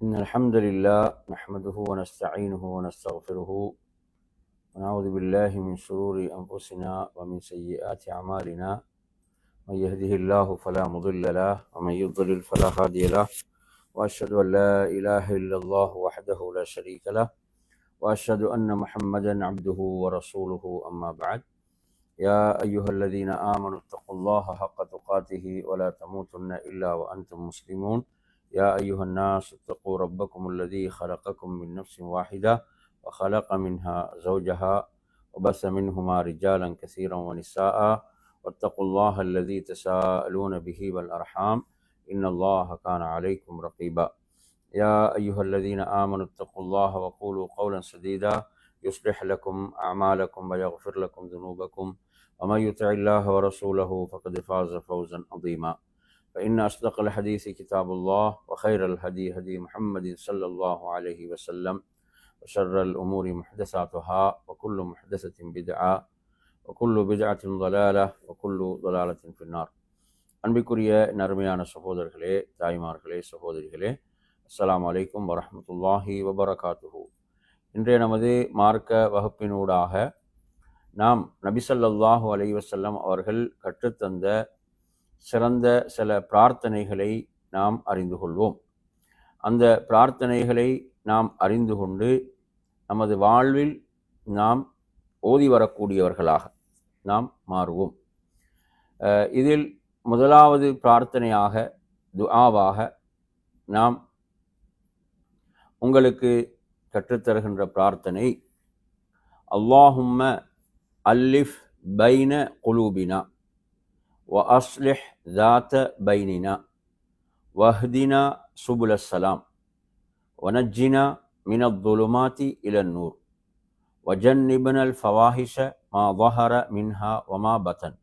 إن الحمد لله نحمده ونستعينه ونستغفره ونعوذ بالله من شرور أنفسنا ومن سيئات أعمالنا. من يهده الله فلا مضل له ومن يضلل فلا هادي له، وأشهد أن لا إله إلا الله وحده لا شريك له، وأشهد أن محمدا عبده ورسوله. أما بعد، يا أيها الذين آمنوا اتقوا الله حق تقاته ولا تموتن إلا وأنتم مسلمون. يا أيها الناس اتقوا ربكم الذي خلقكم من نفس واحدة وخلق منها زوجها وبث منهما رجالا كثيرا ونساء، واتقوا الله الذي تساءلون به والأرحام إن الله كان عليكم رقيبا. يا أيها الذين آمنوا اتقوا الله وقولوا قولا سديدا يصلح لكم أعمالكم ويغفر لكم ذنوبكم، ومن يطع الله ورسوله فقد فاز فوزا عظيما. فإن أصدق الحديث كتاب الله، وخير الهدي هدي محمد صلى الله عليه وسلم، وشر الأمور محدثاتها، وكل محدثة بدعة، وكل بدعة ضلالة، وكل ضلالة في النار. அன்பிற்குரிய நறுமையான சகோதரர்களே, தாய்மார்களே, சகோதரிகளே, அஸ்ஸலாமு அலைக்கும் வரஹ்மத்துல்லாஹி வபரகாத்துஹு. இன்றைய நமது மார்க்க வகுப்பினூடாக நாம் நபி ஸல்லல்லாஹு அலைஹி வஸல்லம் அவர்கள் கற்றுத்தந்த சிறந்த சில பிரார்த்தனைகளை நாம் அறிந்து கொள்வோம். அந்த பிரார்த்தனைகளை நாம் அறிந்து கொண்டு நமது வாழ்வில் நாம் ஓதி வரக்கூடியவர்களாக நாம் மாறுவோம். இதில் முதலாவது பிரார்த்தனையாக, துஆவாக நாம் உங்களுக்கு கற்றுத்தருகின்ற பிரார்த்தனை, அல்லாஹும்ம அல்லிஃப் பைன குலூபினா وأصلح ذات بيننا واهدنا سبل السلام ونجنا من الظلمات إلى النور وجنبنا الفواحش ما ظهر منها وما بطن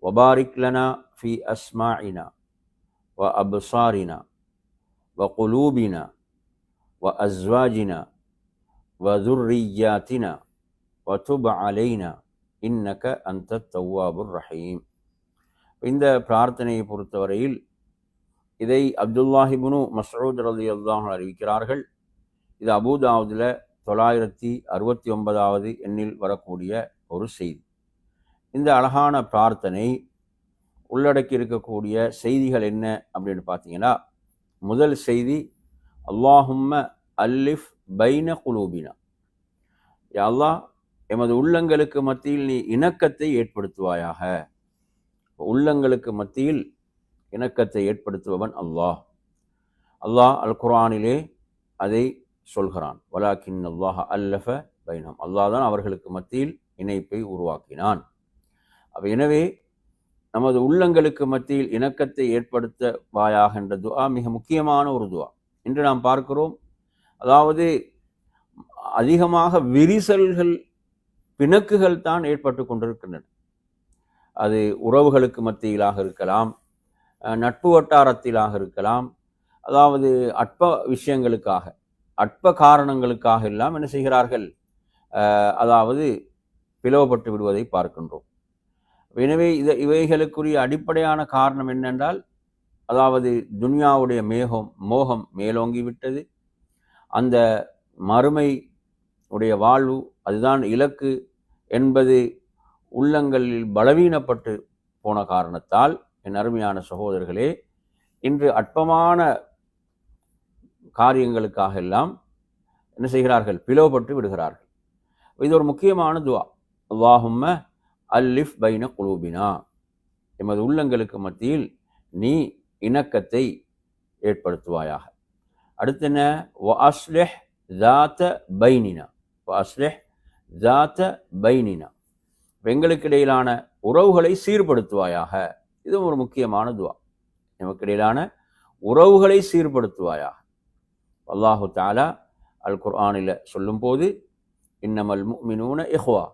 وبارك لنا في أسماعنا وأبصارنا وقلوبنا وأزواجنا وذرياتنا وتب علينا إنك أنت التواب الرحيم. இந்த பிரார்த்தனையை பொறுத்தவரையில் இதை அப்துல்லாஹ் இப்னு மஸ்ஊத் ரலியல்லாஹு அன்ஹு அறிவிக்கிறார்கள். இது அபூதாவுதில் 969வது எண்ணில் வரக்கூடிய ஒரு செய்தி. இந்த அழகான பிரார்த்தனை உள்ளடக்கி இருக்கக்கூடிய செய்திகள் என்ன அப்படின்னு பார்த்தீங்கன்னா, முதல் செய்தி, அல்லாஹும்ம அல்லிஃப் பைன குலூபினா, யா அல்லாஹ், எமது உள்ளங்களுக்கு மத்தியில் நீ இணக்கத்தை ஏற்படுத்துவாயாக. உள்ளங்களுக்கு மத்தியில் இணக்கத்தை ஏற்படுத்துபவன் அல்லாஹ். அல்லாஹ் அல் குர்ஆனிலே அதை சொல்கிறான், வலாக்கின் அல்லாஹ் அல்லஃப பைனஹும், அல்லாஹ் தான் அவர்களுக்கு மத்தியில் இணைப்பை உருவாக்கினான். எனவே நமது உள்ளங்களுக்கு மத்தியில் இணக்கத்தை ஏற்படுத்துவாயாக என்ற துஆ மிக முக்கியமான ஒரு துஆ. இன்று நாம் பார்க்கிறோம், அதாவது அதிகமாக விரிசல்கள், பிணக்குகள் தான் ஏற்பட்டு கொண்டிருக்கின்றன. அது உறவுகளுக்கு மத்தியிலாக இருக்கலாம், நட்பு வட்டாரத்திலாக இருக்கலாம், அதாவது அற்ப விஷயங்களுக்காக, அற்ப காரணங்களுக்காக எல்லாம் என்ன செய்கிறார்கள், அதாவது பிளவுபட்டு விடுவதை பார்க்கின்றோம். எனவே இவைகளுக்குரிய அடிப்படையான காரணம் என்னென்றால், அதாவது துன்யாவுடைய மோகம் மேலோங்கிவிட்டது. அந்த மறுமை உடைய வாழ்வு, அதுதான் இலக்கு என்பது உள்ளங்களில் பலவீனப்பட்டு போன காரணத்தால், என் அருமையான சகோதரர்களே, இன்று அற்பமான காரியங்களுக்காக எல்லாம் என்ன செய்கிறார்கள், பிளவுபட்டு விடுகிறார்கள். இது ஒரு முக்கியமான துஆ. அல்லாஹும்ம அல்லிஃப் பைன குலூபினா, எமது உள்ளங்களுக்கு மத்தியில் நீ இணக்கத்தை ஏற்படுத்துவாயாக. அடுத்து என்ன, வஅஸ்லிஹ் ذات பைனினா, வஅஸ்லிஹ் ذات பைனினா, எங்களுக்கு இடையிலான உறவுகளை சீர்படுத்துவாயாக. இதுவும் ஒரு முக்கியமான துஆ. நமக்கு இடையிலான உறவுகளை சீர்படுத்துவாயாக. அல்லாஹு தஆலா அல் குர்ஆனில் சொல்லும் போது, இன்னமல் முஃமினூன இஹ்வா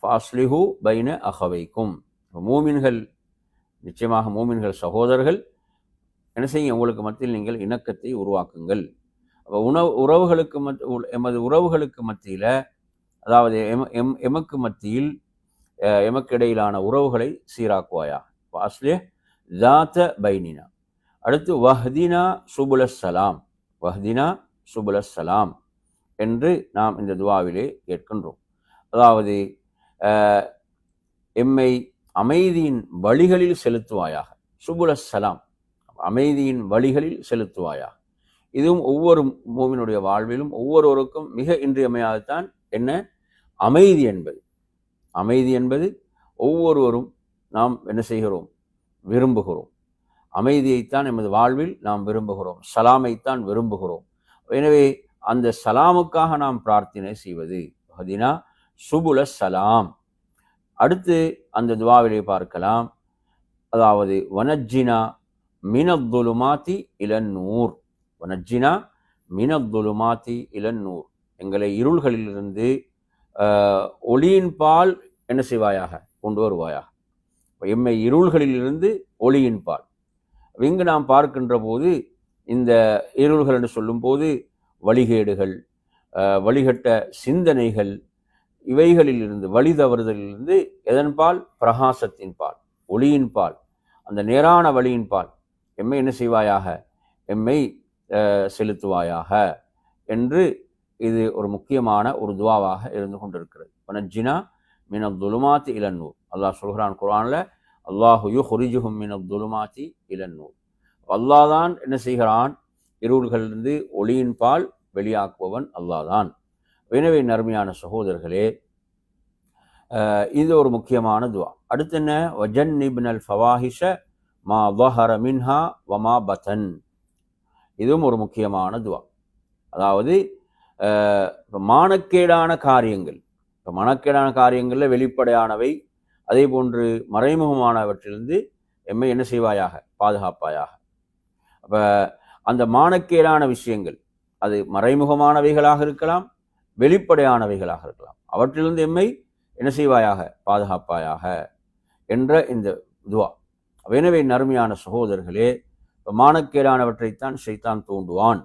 ஃபஅஸ்லிஹு பைன அஹவைக்கும், மூமின்கள், நிச்சயமாக மூமின்கள் சகோதரர்கள், என்ன செய்யுங்க, உங்களுக்கு மத்தியில் நீங்கள் இணக்கத்தை உருவாக்குங்கள். உறவுகளுக்கு எமது உறவுகளுக்கு மத்தியில், அதாவது எமக்கு மத்தியில், எமக்கு இடையிலான உறவுகளை சீராக்குவாயா. அஸ்லிஹ் ذات பைனினா. அடுத்து வஹ்தினா சுபுல சலாம், வஹ்தினா சுபுலஸ்ஸலாம் என்று நாம் இந்த துவாவிலே கேட்கின்றோம். அதாவது எம்மை அமைதியின் வழிகளில் செலுத்துவாயாக. சுபுலஸ்ஸலாம், அமைதியின் வழிகளில் செலுத்துவாயாக. இதுவும் ஒவ்வொரு மூமினுடைய வாழ்விலும் ஒவ்வொருவருக்கும் மிக இன்றியமையாததான் என்ன அமைதி என்பது. அமைதி என்பது ஒவ்வொருவரும் நாம் என்ன செய்கிறோம், விரும்புகிறோம். அமைதியைத்தான் எமது வாழ்வில் நாம் விரும்புகிறோம், சலாமைத்தான் விரும்புகிறோம். எனவே அந்த சலாமுக்காக நாம் பிரார்த்தனை செய்வது ஹதினா சுபுல சலாம். அடுத்து அந்த துவாவிலே பார்க்கலாம். அதாவது வனஜ்ஜினா மினத்துலுமாத்தி இலன்னூர், வனஜ்ஜினா மினத்துலுமாத்தி இலன்னூர், எங்களை இருள்களிலிருந்து ஒளியின் பால் என்ன செய்வாயாக, கொண்டு வருவாயாக. எம்மை இருள்களிலிருந்து ஒளியின் பால். இங்கு நாம் பார்க்கின்ற போது இந்த இருள்கள் என்று சொல்லும் போது வழிகேடுகள், வழிகட்ட சிந்தனைகள், இவைகளிலிருந்து வழி தவறுதலிலிருந்து எதன் பால், பிரகாசத்தின் பால், ஒளியின் பால், அந்த நேரான வழியின் பால் எம்மை என்ன செய்வாயாக, எம்மை செலுத்துவாயாக என்று இது ஒரு முக்கியமான ஒரு துவாவாக இருந்து கொண்டிருக்கிறது. வனஜ்ஜினா மினத்துலுமாத்தி இலன்னூர். அல்லாஹ் சொல்கிறான் குர்ஆன்ல, அல்லாஹு யுஹ்ரிஜுஹும் மினத்துலுமாத்தி இலன்னூர். அல்லாஹ் தான் என்ன செய்கிறான், இருள்களிலிருந்து ஒளியின் பால் வெளியாக்குபவன் அல்லாஹ் தான். எனவே நறுமையான சகோதரர்களே, இது ஒரு முக்கியமான துவா. அடுத்து என்ன, வஜன்னிப்னல் ஃபவாஹிஷ மா ظஹர மின்ஹா வமா பதன். இதுவும் ஒரு முக்கியமான துவா. அதாவது மானக்கேடான காரியங்கள், இப்போ மனக்கேடான காரியங்களில் வெளிப்படையானவை, அதே போன்று மறைமுகமானவற்றிலிருந்து எம்மை என்ன செய்வாயாக, பாதுகாப்பாயாக. அப்போ அந்த மானக்கேடான விஷயங்கள் அது மறைமுகமானவைகளாக இருக்கலாம், வெளிப்படையானவைகளாக இருக்கலாம், அவற்றிலிருந்து எம்மை என்ன செய்வாயாக, பாதுகாப்பாயாக என்ற இந்த துவா. எனவே நறுமையான சகோதரர்களே, மானக்கேடானவற்றைத்தான் ஷைத்தான் தூண்டுவான்.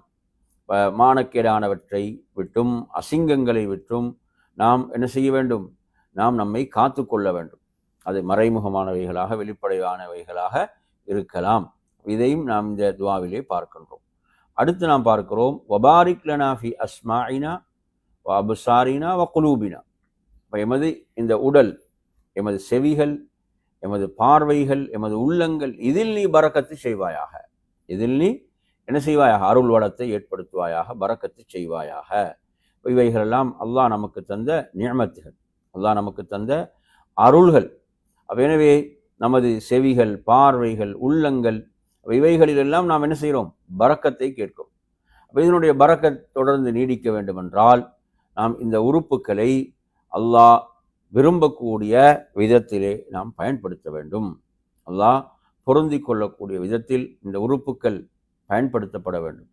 மானக்கேடானவற்றை விட்டும் அசிங்கங்களை விட்டும் நாம் என்ன செய்ய வேண்டும், நாம் நம்மை காத்து கொள்ள வேண்டும். அது மறைமுகமானவைகளாக வெளிப்படையானவைகளாக இருக்கலாம். இதையும் நாம் இந்த துவாவிலே பார்க்கின்றோம். அடுத்து நாம் பார்க்கிறோம், வபாரிக் லனா ஃபி அஸ்மாஇனா வ அப்சாரினா வ குலூபினா. இப்போ எமது இந்த உடல், எமது செவிகள், எமது பார்வைகள், எமது உள்ளங்கள், இதில் நீ பரக்கத்து செய்வாயாக. இதில் நீ என்ன செய்வாயாக, அருள் வளத்தை ஏற்படுத்துவாயாக, பரக்கத்து செய்வாயாக. இவைகளெல்லாம் அல்லாஹ் நமக்கு தந்த நிஅமத்துகள், அல்லாஹ் நமக்கு தந்த அருள்கள். எனவே நமது செவிகள், பார்வைகள், உள்ளங்கள், இவைகளிலெல்லாம் நாம் என்ன செய்கிறோம், பரக்கத்தை கேட்கிறோம். அப்போ இதனுடைய பரக்கத் தொடர்ந்து நீடிக்க வேண்டுமென்றால் நாம் இந்த உறுப்புக்களை அல்லாஹ் விரும்பக்கூடிய விதத்திலே நாம் பயன்படுத்த வேண்டும். அல்லாஹ் பொருந்தி கொள்ளக்கூடிய விதத்தில் இந்த உறுப்புக்கள் பயன்படுத்தப்பட வேண்டும்.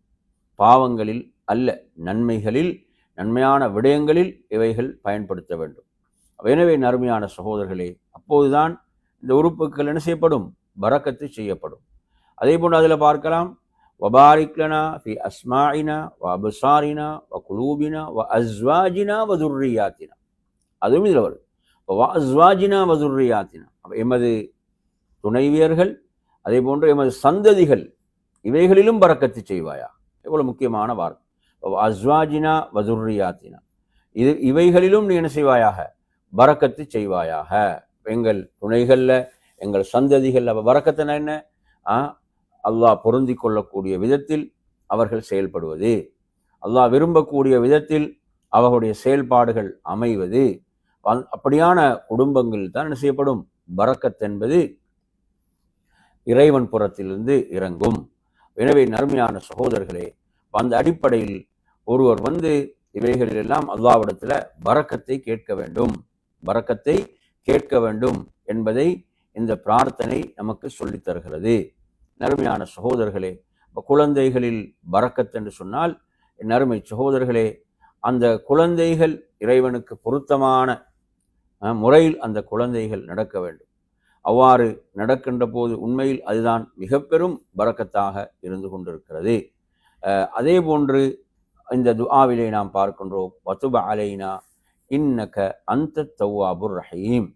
பாவங்களில் அல்ல, நன்மைகளில், நன்மையான விடயங்களில் இவைகள் பயன்படுத்த வேண்டும். எனவே நறுமையான சகோதரர்களே, அப்போதுதான் இந்த உறுப்புக்கள் என்ன செய்யப்படும், பரக்கத்து செய்யப்படும். அதே போன்று அதில் பார்க்கலாம், வபாரிக் லனா ஃபி அஸ்மாஇனா வ அப்சாரினா வ குலூபினா வ அஸ்வாஜினா வ துர்ரியாத்தினா. அதுவும் இதில் வரும், வ அஸ்வாஜினா வ துர்ரியாத்தினா. எமது துணைவியர்கள், அதே போன்று எமது சந்ததிகள், இவைகளிலும் பரக்கத்து செய்வாயா. எவ்வளவு முக்கியமான வார்த்தை, அஸ்வாஜினா வ துர்ரியாத்தினா. இவைகளிலும் நீ என்ன செய்வாயாக, பரக்கத்து செய்வாயாக. எங்கள் துணைகளில், எங்கள் சந்ததிகள், அப்போ பரக்கத்துனா என்ன, அல்லாஹ் பொருந்தி கொள்ளக்கூடிய விதத்தில் அவர்கள் செயல்படுவது, அல்லாஹ் விரும்பக்கூடிய விதத்தில் அவர்களுடைய செயல்பாடுகள் அமைவது. அப்படியான குடும்பங்கள் தான் என்ன செய்யப்படும், பரக்கத் என்பது இறைவன் புறத்திலிருந்து இறங்கும். எனவே நறுமையான சகோதரர்களே, அந்த அடிப்படையில் ஒருவர் இவைகளிலெல்லாம் அல்லாஹ்விடத்தில் பரக்கத்தை கேட்க வேண்டும், பரக்கத்தை கேட்க வேண்டும் என்பதை இந்த பிரார்த்தனை நமக்கு சொல்லித் தருகிறது. நறுமையான சகோதரர்களே, குழந்தைகளில் பரக்கத் என்று சொன்னால், நறுமை சகோதரர்களே, அந்த குழந்தைகள் இறைவனுக்கு பொருத்தமான முறையில் அந்த குழந்தைகள் நடக்க வேண்டும். அவ்வாறு நடக்கின்ற போது உண்மையில் அதுதான் மிக பெரும் பரக்கத்தாக இருந்து கொண்டிருக்கிறது. அதே போன்று இந்த துஆவிலே நாம் பார்க்கின்றோம், வதுப அலைனா இன்னக அன்த தவ்வாபுர் ரஹீம்.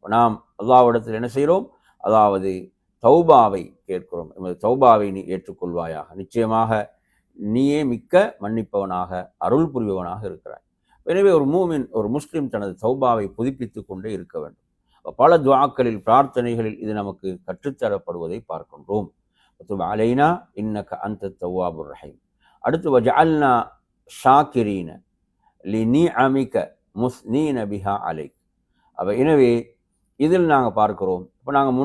நாம் அல்லாஹ்விடத்தில் என்ன செய்கிறோம், அதாவது தௌபாவை கேட்கிறோம். எமது தௌபாவை நீ ஏற்றுக்கொள்வாயாக. நிச்சயமாக நீயே மிக்க மன்னிப்பவனாக அருள் புரிபவனாக இருக்கிறாய். எனவே ஒரு மூமின், ஒரு முஸ்லிம் தனது தௌபாவை புதுப்பித்து கொண்டே இருக்க வேண்டும். பல துஆக்களில், பிரார்த்தனைகளில் இது நமக்கு கற்றுத்தரப்படுவதை பார்க்கின்றோம். அலைனா இன்னக அன்த தவ்வாபுர் ரஹீம். அடுத்து வஜஅல்னா ஷாக்கிரீன லிநிஅமிக முஸ்னீன பிஹா அலைக். எனவே இதில் நாங்கள் பார்க்கிறோம், இப்போ நாங்கள்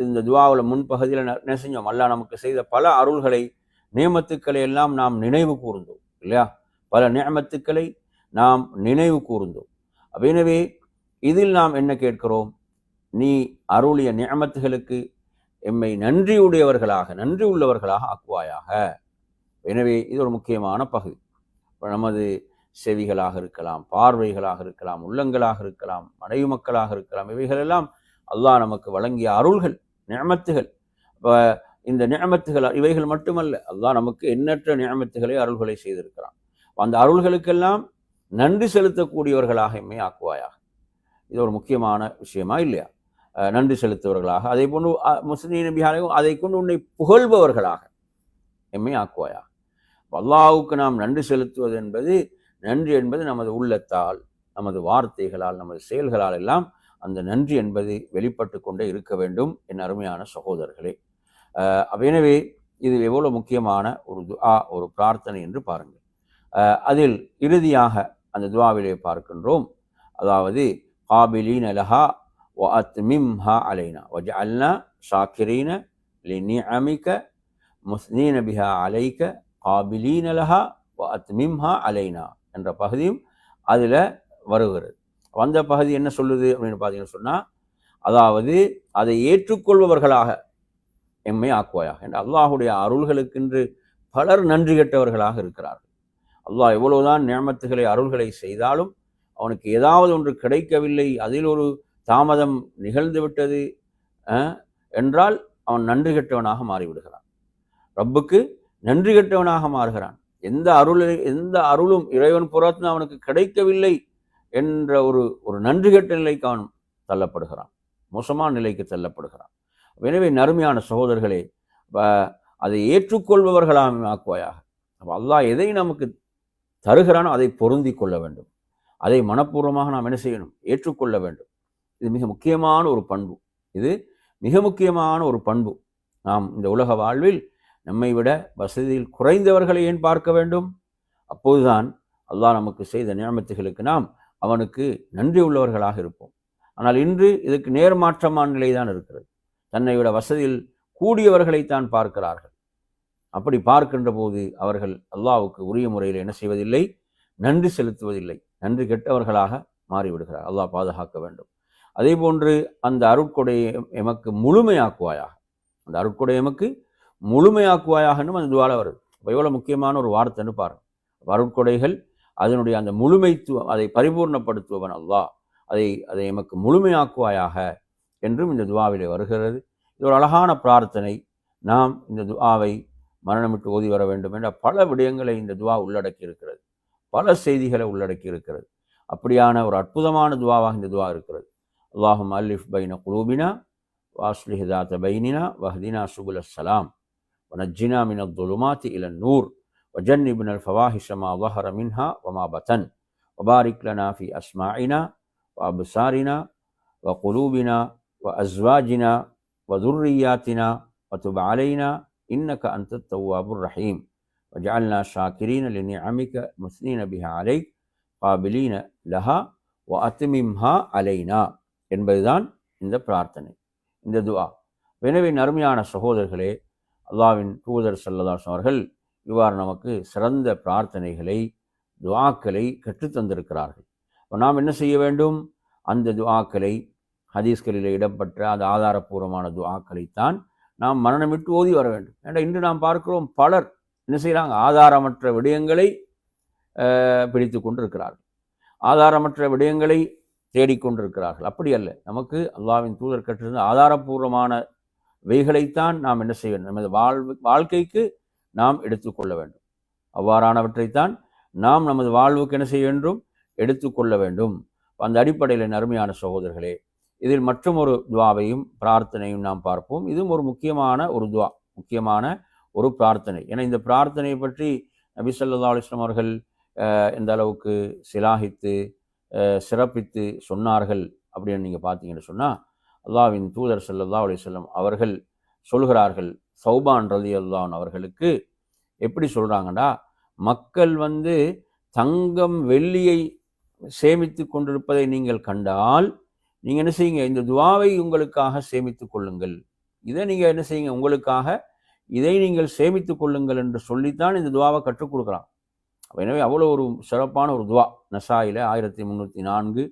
இந்த துஆவில் முன்பகுதியில் என்ன செஞ்சோம், அல்லாஹ் நமக்கு செய்த பல அருள்களை, நியமத்துக்களை எல்லாம் நாம் நினைவு கூர்ந்தோம் இல்லையா? பல நியமத்துக்களை நாம் நினைவு கூர்ந்தோம். எனவே இதில் நாம் என்ன கேட்கிறோம், நீ அருளிய நியமத்துகளுக்கு எம்மை நன்றி உள்ளவர்களாக ஆக்குவாயாக. எனவே இது ஒரு முக்கியமான பகுதி. நமது செவிகளாக இருக்கலாம், பார்வைகளாக இருக்கலாம், உள்ளங்களாக இருக்கலாம், மனைவி மக்களாக இருக்கலாம், இவைகளெல்லாம் அல்லாஹ் நமக்கு வழங்கிய அருள்கள், நியமத்துகள். இந்த நியமத்துகள் இவைகள் மட்டுமல்ல, அல்லாஹ் நமக்கு எண்ணற்ற நியமத்துகளை, அருள்களை செய்திருக்கிறான். அந்த அருள்களுக்கெல்லாம் நன்றி செலுத்தக்கூடியவர்களாக எம்மை ஆக்குவாயாக. இது ஒரு முக்கியமான விஷயமா இல்லையா? நன்றி செலுத்துவர்களாக, அதை போன்று முஸ்லிம் நபியாரையும் அதை கொண்டு உன்னை புகழ்பவர்களாக எம்மை ஆக்குவாயாக. அல்லாஹ்வுக்கு நாம் நன்றி செலுத்துவது என்பது, நன்றி என்பது நமது உள்ளத்தால், நமது வார்த்தைகளால், நமது செயல்களால் எல்லாம் அந்த நன்றி என்பது வெளிப்பட்டு கொண்டே இருக்க வேண்டும் என் அருமையான சகோதரர்களே. எனவே இது எவ்வளவு முக்கியமான ஒரு துஆ, ஒரு பிரார்த்தனை என்று பாருங்கள். அதில் இறுதியாக அந்த துஆவிலே பார்க்கின்றோம், அதாவது காபிலீன லஹா வ அத்மிம்ஹா அலைனா வஜஅல்னா ஷாக்கிரீன லிநிஅமிக முஸ்னீன பிஹா அலைக காபிலீன லஹா வ அத்மிம்ஹா அலைனா என்ற பகுதியும் அதில் வருகிறது. அந்த பகுதி என்ன சொல்லுது அப்படின்னு பார்த்தீங்கன்னு சொன்னால், அதாவது அதை ஏற்றுக்கொள்பவர்களாக எம்மை ஆக்குவாயாக. என்ற அல்லாஹுடைய அருள்களுக்கென்று பலர் நன்றி கெட்டவர்களாக இருக்கிறார்கள். அல்லாஹ் எவ்வளவுதான் நியமத்துகளை, அருள்களை செய்தாலும் அவனுக்கு ஏதாவது ஒன்று கிடைக்கவில்லை, அதில் ஒரு தாமதம் நிகழ்ந்து விட்டது என்றால் அவன் நன்றி கெட்டவனாக மாறிவிடுகிறான். ரப்புக்கு நன்றி கெட்டவனாக மாறுகிறான். எந்த அருளும் இறைவன் புறத்து அவனுக்கு கிடைக்கவில்லை என்ற ஒரு நன்றி கெட்ட நிலைக்கு அவன் தள்ளப்படுகிறான், மோசமான நிலைக்கு தள்ளப்படுகிறான். எனவே நறுமையான சகோதரர்களே, அதை ஏற்றுக்கொள்பவர்களாக ஆக்குவாயாக. அல்லாஹ் எதை நமக்கு தருகிறானோ அதை பொருந்தி கொள்ள வேண்டும், அதை மனப்பூர்வமாக நாம் என்ன செய்யணும், ஏற்றுக்கொள்ள வேண்டும். இது மிக முக்கியமான ஒரு பண்பு. நாம் இந்த உலக வாழ்வில் நம்மை விட வசதியில் குறைந்தவர்களை ஏன் பார்க்க வேண்டும்? அப்போதுதான் அல்லாஹ் நமக்கு செய்த நியமத்துகளுக்கு நாம் அவனுக்கு நன்றி உள்ளவர்களாக இருப்போம். ஆனால் இன்று இதுக்கு நேர்மாற்றமான நிலைதான் இருக்கிறது. தன்னை விட வசதியில் கூடியவர்களைத்தான் பார்க்கிறார்கள். அப்படி பார்க்கின்ற போது அவர்கள் அல்லாஹ்வுக்கு உரிய முறையில் என்ன செய்வதில்லை, நன்றி செலுத்துவதில்லை, நன்றி கெட்டவர்களாக மாறிவிடுகிறார். அல்லாஹ் பாதுகாக்க வேண்டும். அதே போன்று அந்த அருட்கொடையை எமக்கு முழுமையாக்குவாயாக, அந்த அருட்கொடை எமக்கு முழுமையாக்குவாயாகன்னு அந்த துஆல வருது. எவ்வளவு முக்கியமான ஒரு வார்த்தைன்னு பாருங்க. அருட்கொடைகள் அதனுடைய அந்த முழுமைத்துவம், அதை பரிபூர்ணப்படுத்துவவன் அல்லாஹ், அதை எமக்கு முழுமையாக்குவாயாக என்றும் இந்த துஆவிலே வருகிறது. இது ஒரு அழகான பிரார்த்தனை. நாம் இந்த துஆவை மரணமிட்டு ஓதி வர வேண்டும் என்ற பல விடயங்களை இந்த துஆ உள்ளடக்கி இருக்கிறது, பல செய்திகளை உள்ளடக்கி இருக்கிறது. அப்படியான ஒரு அற்புதமான துஆவாக இந்த துஆ இருக்கிறது. அல்லாஹும்ம அல்லிஃப் பைன குலூபினா வாஸ்லிஹ் ذات பைனினா வஹ்தினா சுபுல ஸலாம் வனஜ்ஜினா மினல் ظுலுமாத்தி இலன் நூர் வஜன்னிப்னல் ஃபவாஹிஷ மா ظஹர மின்ஹா வமா பதன் வபாரிக் லனா ஃபி அஸ்மாஇனா வஅப்சாரினா வகுலூபினா வஅஸ்வாஜினா வதுர்ரியாத்தினா வதுப் அலைனா இன்னக அன்தத் தவ்வாபுர் ரஹீம் வஜஅல்னா ஷாக்கிரீன லிநிஅமிக முஸ்னீன பிஹா அலைக் காபிலீன லஹா வ அத்மிம்ஹா அலைனா என்பதுதான் இந்த பிரார்த்தனை, இந்த துஆ. எனவே நறுமையான சகோதரர்களே, அல்லாஹ்வின் தூதர் ஸல்லல்லாஹு அலைஹி அவர்கள் இவ்வாறு நமக்கு சிறந்த பிரார்த்தனைகளை, துஆக்களை கற்றுத்தந்திருக்கிறார்கள். நாம் என்ன செய்ய வேண்டும்? அந்த துஆக்களை, ஹதீஸ்களில் இடம்பெற்ற அந்த ஆதாரபூர்வமான துஆக்களைத்தான் நாம் மரணமிட்டு ஓதி வர வேண்டும். ஏன்னா இன்று நாம் பார்க்கிறோம், பலர் என்ன செய்கிறாங்க, ஆதாரமற்ற விடயங்களை பிடித்து கொண்டிருக்கிறார்கள், ஆதாரமற்ற விடயங்களை தேடிக்கொண்டிருக்கிறார்கள். அப்படி அல்ல, நமக்கு அல்லாஹ்வின் தூதர் கற்றிருந்த ஆதாரபூர்வமான வைகளைத்தான் நாம் என்ன செய்ய வேண்டும், நமது வாழ்க்கைக்கு நாம் எடுத்துக்கொள்ள வேண்டும். அவ்வாறானவற்றைத்தான் நாம் நமது வாழ்வுக்கு என்ன செய்ய வேண்டும், எடுத்துக்கொள்ள வேண்டும். அந்த அடிப்படையில் அருமையான சகோதரர்களே, இதில் மற்றும் ஒரு துஆவையும் பிரார்த்தனையும் நாம் பார்ப்போம். இதுவும் ஒரு முக்கியமான ஒரு துஆ, முக்கியமான ஒரு பிரார்த்தனை. ஏன்னா இந்த பிரார்த்தனையை பற்றி நபி ஸல்லல்லாஹு அலைஹி வஸல்லம் அவர்கள் எந்த அளவுக்கு சிலாகித்து சிறப்பித்து சொன்னார்கள் அப்படின்னு நீங்கள் பார்த்தீங்கன்னு சொன்னால், அல்லாஹ்வின் தூதர் ஸல்லல்லாஹு அலைஹி வஸல்லம் அவர்கள் சொல்கிறார்கள், சௌபான் ரலியல்லாஹு அன்ஹு அவர்களுக்கு எப்படி சொல்கிறாங்கன்னா, மக்கள் தங்கம் வெள்ளியை சேமித்து கொண்டிருப்பதை நீங்கள் கண்டால் நீங்கள் என்ன செய்யுங்க, இந்த துவாவை உங்களுக்காக சேமித்து கொள்ளுங்கள், இதை நீங்கள் என்ன செய்யுங்க, உங்களுக்காக இதை நீங்கள் சேமித்து கொள்ளுங்கள் என்று சொல்லித்தான் இந்த துவாவை கற்றுக் கொடுக்குறான். எனவே அவ்வளோ ஒரு சிறப்பான ஒரு துவா. நசாயில 1304,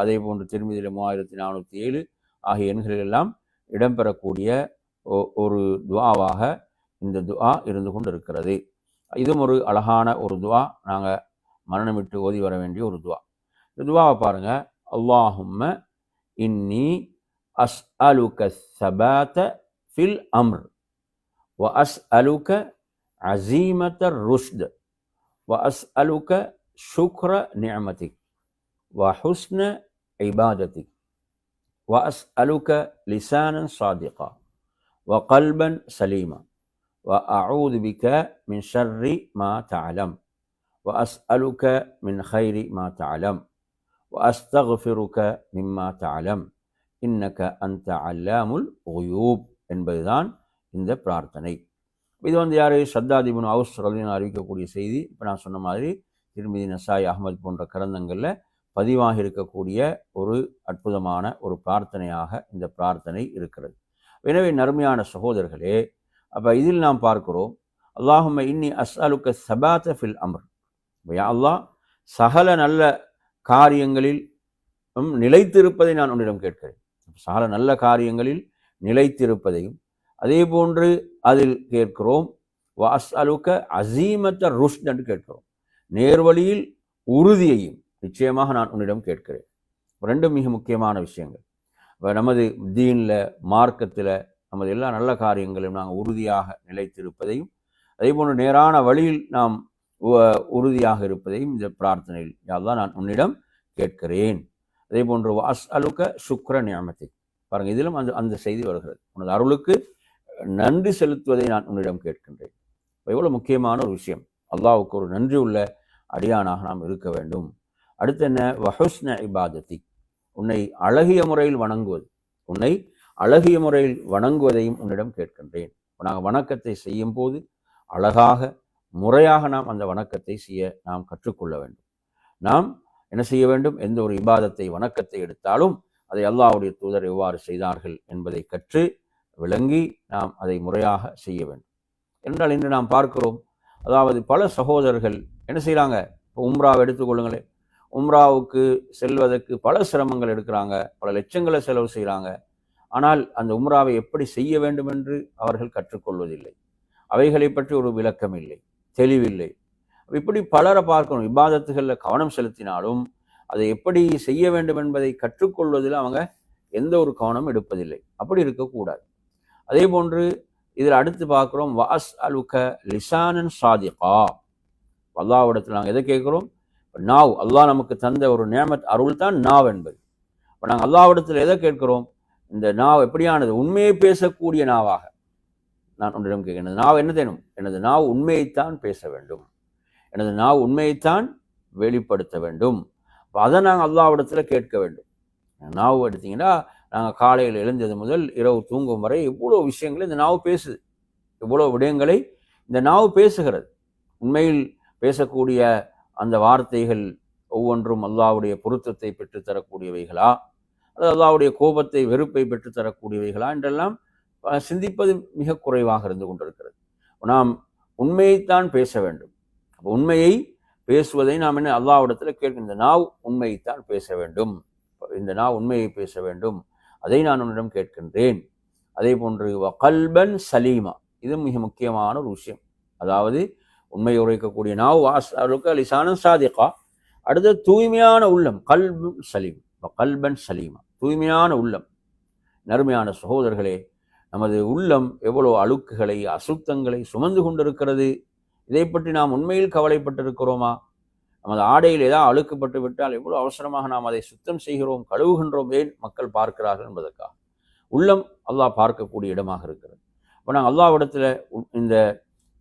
அதே போன்று திருமிதியில 3407 ஆகிய எண்களில் எல்லாம் இடம்பெறக்கூடிய ஒரு துவாவாக இந்த துவா இருந்து கொண்டு இருக்கிறது. இதுவும் ஒரு அழகான ஒரு துவா, நாங்கள் மரணமிட்டு ஓதி வர வேண்டிய ஒரு துவா. இந்த துவாவை பாருங்க, அல்லாஹும்ம இன்னி அஸ்அலுக ஸபாத ஃபில் அம்ர் வ அஸ்அலுக அஸீமத ருஷ்த் வ அஸ்அலுக ஷுக்ர நிஅமதிக் வ ஹுஸ்ன இபாததிக் வ அஸ்அலுக லிசானன் சாதிகா வ கல்பன் சலீமா வ அஊது பிக மின் ஷர்ரி மா தஅலம் வ அஸ்அலுக மின் கைரி மா தஅலம் வ அஸ்தக்ஃபிருக மிம்மா தஅலம் இன்னக அன்த அல்லாமுல் குயூப் என்பதுதான் இந்த பிரார்த்தனை. இது யார்? ஷத்தாத் இப்னு அவுஸ் ரலியல்லாஹு அறிவிக்கக்கூடிய செய்தி. இப்போ நான் சொன்ன மாதிரி திருமிதி, நசாய், அஹ்மத் போன்ற கிரந்தங்களில் பதிவாகி இருக்கக்கூடிய ஒரு அற்புதமான ஒரு பிரார்த்தனையாக இந்த பிரார்த்தனை இருக்கிறது. எனவே நறுமையான சகோதரர்களே, அப்போ இதில் நாம் பார்க்கிறோம், அல்லாஹும்ம இன்னி அஸ்அலுக ஸபாத ஃபில் அம்ர், யா அல்லாஹ் சகல நல்ல காரியங்களில் நிலைத்திருப்பதை நான் உன்னிடம் கேட்கிறேன். சகல நல்ல காரியங்களில் நிலைத்திருப்பதையும் அதே போன்று அதில் கேட்கிறோம், வ அஸ்அலுக அஸீமத ருஷ்த் என்று கேட்கிறோம், நேர்வழியில் உறுதியையும் நிச்சயமாக நான் உன்னிடம் கேட்கிறேன். ரெண்டும் மிக முக்கியமான விஷயங்கள். நமது தீனில், மார்க்கத்தில், நமது எல்லா நல்ல காரியங்களையும் நாங்கள் உறுதியாக நிலைத்திருப்பதையும் அதே போன்று நேரான வழியில் நாம் உறுதியாக இருப்பதையும் இந்த பிரார்த்தனையில் யா அல்லாஹ் நான் உன்னிடம் கேட்கிறேன். அதே போன்று அஸ்அலுக ஷுக்ர நிஅமதிக், பாருங்கள் இதிலும் அந்த செய்தி வருகிறது, உனது அருளுக்கு நன்றி செலுத்துவதை நான் உன்னிடம் கேட்கின்றேன். எவ்வளோ முக்கியமான ஒரு விஷயம். அல்லாஹ்வுக்கு ஒரு நன்றி உள்ள அடியானாக நாம் இருக்க வேண்டும். அடுத்து என்ன? வஹுஸ்ன இபாததிக், உன்னை அழகிய முறையில் வணங்குவது, உன்னை அழகிய முறையில் வணங்குவதையும் உன்னிடம் கேட்கின்றேன். நாங்கள் வணக்கத்தை செய்யும் போது அழகாக முறையாக நாம் அந்த வணக்கத்தை செய்ய நாம் கற்றுக்கொள்ள வேண்டும். நாம் என்ன செய்ய வேண்டும்? எந்த ஒரு இபாதத்தை, வணக்கத்தை எடுத்தாலும் அதை அல்லாஹ்வுடைய தூதர் எவ்வாறு செய்தார்கள் என்பதை கற்று விளங்கி நாம் அதை முறையாக செய்ய வேண்டும். என்றால் இன்று நாம் பார்க்கிறோம், அதாவது பல சகோதரர்கள் என்ன செய்கிறாங்க, இப்போ உம்ராவை எடுத்துக்கொள்ளுங்களேன், உம்ராவுக்கு செல்வதற்கு பல சிரமங்கள் எடுக்கிறாங்க, பல லட்சங்களை செலவு செய்கிறாங்க. ஆனால் அந்த உம்ராவை எப்படி செய்ய வேண்டும் என்று அவர்கள் கற்றுக்கொள்வதில்லை. அவைகளை பற்றி ஒரு விளக்கம் இல்லை, தெளிவில்லை. இப்படி பலரை பார்க்கணும், இபாதத்துகளில் கவனம் செலுத்தினாலும் அதை எப்படி செய்ய வேண்டும் என்பதை கற்றுக்கொள்வதில் அவங்க எந்த ஒரு கவனம் எடுப்பதில்லை. அப்படி இருக்கக்கூடாது. அதே போன்று இதில் அடுத்து பார்க்குறோம், வஅஸ்அலுக லிசானன் சாதிகா, அல்லாஹ்விடத்தில் நாங்கள் எதை கேட்குறோம்? நாவ், அல்லாஹ் நமக்கு தந்த ஒரு நிஅமத், அருள் தான் நாவ் என்பது. இப்போ நாங்கள் அல்லாஹ்விடத்தில் எதை கேட்கிறோம்? இந்த நாவ் எப்படியானது? உண்மையை பேசக்கூடிய நாவாக நான் உன்னிடம் கேட்கிறேன். எனது நாவ் என்ன தேனும்? எனது நாவ் உண்மையைத்தான் பேச வேண்டும், எனது நாவ் உண்மையைத்தான் வெளிப்படுத்த வேண்டும். அப்போ அதை நாங்கள் அல்லாஹ்விடத்தில் கேட்க வேண்டும். நாவ் எடுத்தீங்கன்னா, நாங்கள் காலையில் எழுந்தது முதல் இரவு தூங்கும் வரை எவ்வளோ விஷயங்களை இந்த நாவ் பேசுது, எவ்வளோ விடயங்களை இந்த நாவ் பேசுகிறது. உண்மையில் பேசக்கூடிய அந்த வார்த்தைகள் ஒவ்வொன்றும் அல்லாஹ்வுடைய பொருத்தத்தை பெற்றுத்தரக்கூடியவைகளா, அது அல்லாஹ்வுடைய கோபத்தை, வெறுப்பை பெற்றுத்தரக்கூடியவைகளா என்றெல்லாம் சிந்திப்பது மிக குறைவாக இருந்து கொண்டிருக்கிறது. நாம் உண்மையைத்தான் பேச வேண்டும். அப்போ உண்மையை பேசுவதை நாம் என்ன அல்லாஹ்விடத்தில் கேட்க, இந்த நாவ் உண்மையைத்தான் பேச வேண்டும், இந்த நாவ் உண்மையை பேச வேண்டும், அதை நான் உன்னிடம் கேட்கின்றேன். அதே போன்று கல்பன் சலீமா, இது மிக முக்கியமான ஒரு விஷயம். அதாவது உண்மையை உரைக்கக்கூடிய நாவ், அஸ்அலுக லிசானன் சாதிகா. அடுத்த தூய்மையான உள்ளம், கல்புன் சலீம், கல்பன் சலீமா, தூய்மையான உள்ளம். நறுமையான சகோதரர்களே, நமது உள்ளம் எவ்வளோ அழுக்குகளை, அசுத்தங்களை சுமந்து கொண்டிருக்கிறது. இதை பற்றி நாம் உண்மையில் கவலைப்பட்டிருக்கிறோமா? நமது ஆடையில் ஏதாவது அழுக்குப்பட்டு விட்டால் எவ்வளோ அவசரமாக நாம் அதை சுத்தம் செய்கிறோம், கழுவுகின்றோம். ஏன்? மக்கள் பார்க்கிறார்கள் என்பதற்காக. உள்ளம் அல்லாஹ் பார்க்கக்கூடிய இடமாக இருக்கிறது. இப்போ நாங்கள் அல்லாஹ்விடத்தில் இந்த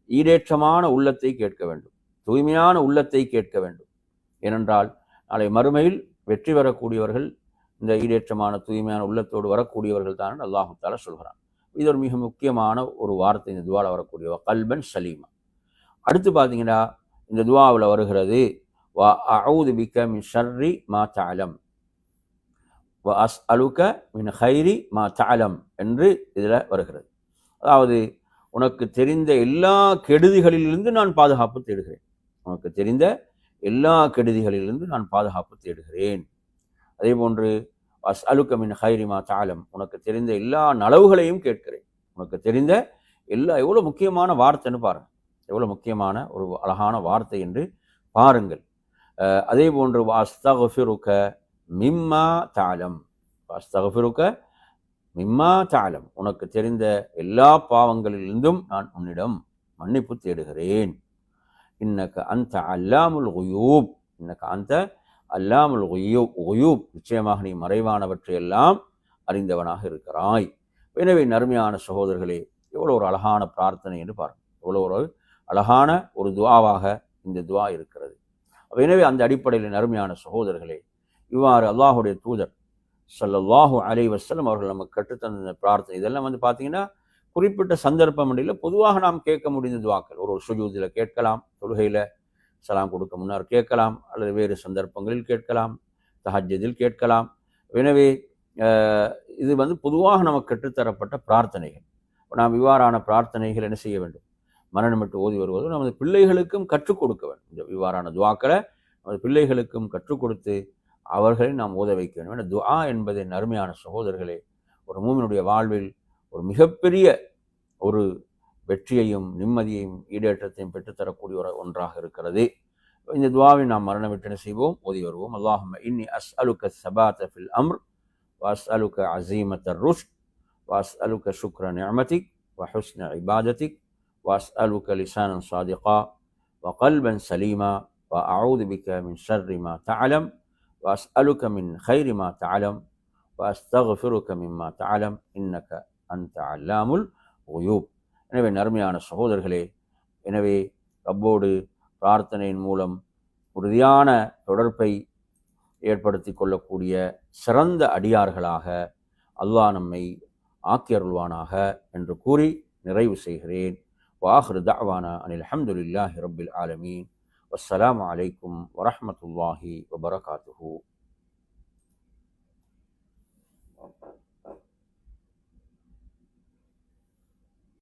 ஈடேற்றமான உள்ளத்தை கேட்க வேண்டும், தூய்மையான உள்ளத்தை கேட்க வேண்டும். ஏனென்றால் நாளை மறுமையில் வெற்றி பெறக்கூடியவர்கள் இந்த ஈடேற்றமான தூய்மையான உள்ளத்தோடு வரக்கூடியவர்கள் தான் அல்லாஹு தஆலா சொல்கிறான். இது ஒரு மிக முக்கியமான ஒரு வார்த்தை இந்த துவாவில் வரக்கூடிய கல்பன் சலீமா. அடுத்து பார்த்தீங்கன்னா இந்த துவாவில் வருகிறது வ அஊது பிக்க மின் ஷர்ரி மா தஅலம் வ அஸ்அலுக மின் ஹைரி மா தஅலம் என்று இதில் வருகிறது. அதாவது உனக்கு தெரிந்த எல்லா கெடுதிகளிலிருந்து நான் பாதுகாப்பு தேடுகிறேன், உனக்கு தெரிந்த எல்லா கெடுதிகளிலிருந்து நான் பாதுகாப்பு தேடுகிறேன். அதே போன்று அஸ்அலுக மின் ஹைரி மா தஅலம், உனக்கு தெரிந்த எல்லா நலவுகளையும் கேட்கிறேன், உனக்கு தெரிந்த எல்லா. எவ்வளோ முக்கியமான வார்த்தைன்னு பாருங்கள், எவ்வளோ முக்கியமான ஒரு அழகான வார்த்தை என்று பாருங்கள். அதே போன்று அஸ்தக்ஃபிருக மிம்மா தஅலம், அஸ்தக்ஃபிருக மிம்மா தஅலம், உனக்கு தெரிந்த எல்லா பாவங்களிலிருந்தும் நான் உன்னிடம் மன்னிப்பு தேடுகிறேன். இன்னக அன்த அல்லாமுல் குயூப், இன்னக அன்த அல்லாமுல் குயூப், நிச்சயமாக நீ மறைவானவற்றையெல்லாம் அறிந்தவனாக இருக்கிறாய். எனவே நறுமையான சகோதரர்களே, எவ்வளோ ஒரு அழகான பிரார்த்தனை என்று பாருங்கள், எவ்வளோ ஒரு அழகான ஒரு துவாவாக இந்த துவா இருக்கிறது. எனவே அந்த அடிப்படையில் நறுமையான சகோதரர்களே, இவ்வாறு அல்லாஹுடைய தூதர் ஸல்லல்லாஹு அலைஹி வஸல்லம் அவர்கள் நமக்கு கற்றுத்தந்த பிரார்த்தனை இதெல்லாம் பார்த்தீங்கன்னா குறிப்பிட்ட சந்தர்ப்பம் இல்லை, பொதுவாக நாம் கேட்க முடிந்த துவாக்கள். ஒரு சுஜூதில் கேட்கலாம், தொழுகையில் சலாம் கொடுக்க முன்னர் கேட்கலாம், அல்லது வேறு சந்தர்ப்பங்களில் கேட்கலாம், தஹஜ்ஜுதில் கேட்கலாம். எனவே இது பொதுவாக நமக்கு கற்றுத்தரப்பட்ட பிரார்த்தனைகள். நாம் இவ்வாறான பிரார்த்தனைகள் என்ன செய்ய வேண்டும், மரணமிட்டு ஓதி வருவது, நமது பிள்ளைகளுக்கும் கற்றுக் கொடுக்க வேண்டும். இந்த இவ்வாறான துவாக்களை நமது பிள்ளைகளுக்கும் கற்றுக் கொடுத்து அவர்களை நாம் ஓத வைக்க வேண்டும். ஏன்னா துஆ என்பதை நறுமையான சகோதரர்களே ஒரு மூமினுடைய வாழ்வில் ஒரு மிகப்பெரிய ஒரு வெற்றியையும் நிம்மதியையும் ஈடேற்றத்தையும் பெற்றுத்தரக்கூடிய ஒரு ஒன்றாக இருக்கிறது. இந்த துஆவை நாம் மரணமிட்டு செய்வோம், ஓதி வருவோம். அல்லாஹும்ம இன்னி அஸ்அலுக ஸபாத ஃபில் அம்ர் வ அஸ்அலுக அஸீமத ருஷ்த் வ அஸ்அலுக ஷுக்ர நிஅமதிக் வ ஹுஸ்ன இபாததிக் வ அஸ்அலுக லிசானன் ஸாதிகா வ கல்பன் சலீமா வ அஊது பிக மின் ஷர்ரி மா தஅலம் வ அஸ்அலுக மின் கைரி மா தஅலம் வ அஸ்தக்ஃபிருக மிம்மா தஅலம் இன்னக அன்த அல்லாமுல் குயூப். எனவே நறுமையான சகோதரர்களே, எனவே ரப்போடு பிரார்த்தனையின் மூலம் உறுதியான தொடர்பை ஏற்படுத்தி கொள்ளக்கூடிய சிறந்த அடியார்களாக அல்லாஹ் நம்மை ஆக்கியருள்வானாக என்று கூறி நிறைவு செய்கிறேன். வாஹிரு தஅவானா அனில் ஹம்துலில்லாஹி ரப்பில் ஆலமீன். வஸ்ஸலாமு அலைக்கும் வரஹ்மத்துல்லாஹி வபரகாத்துஹு.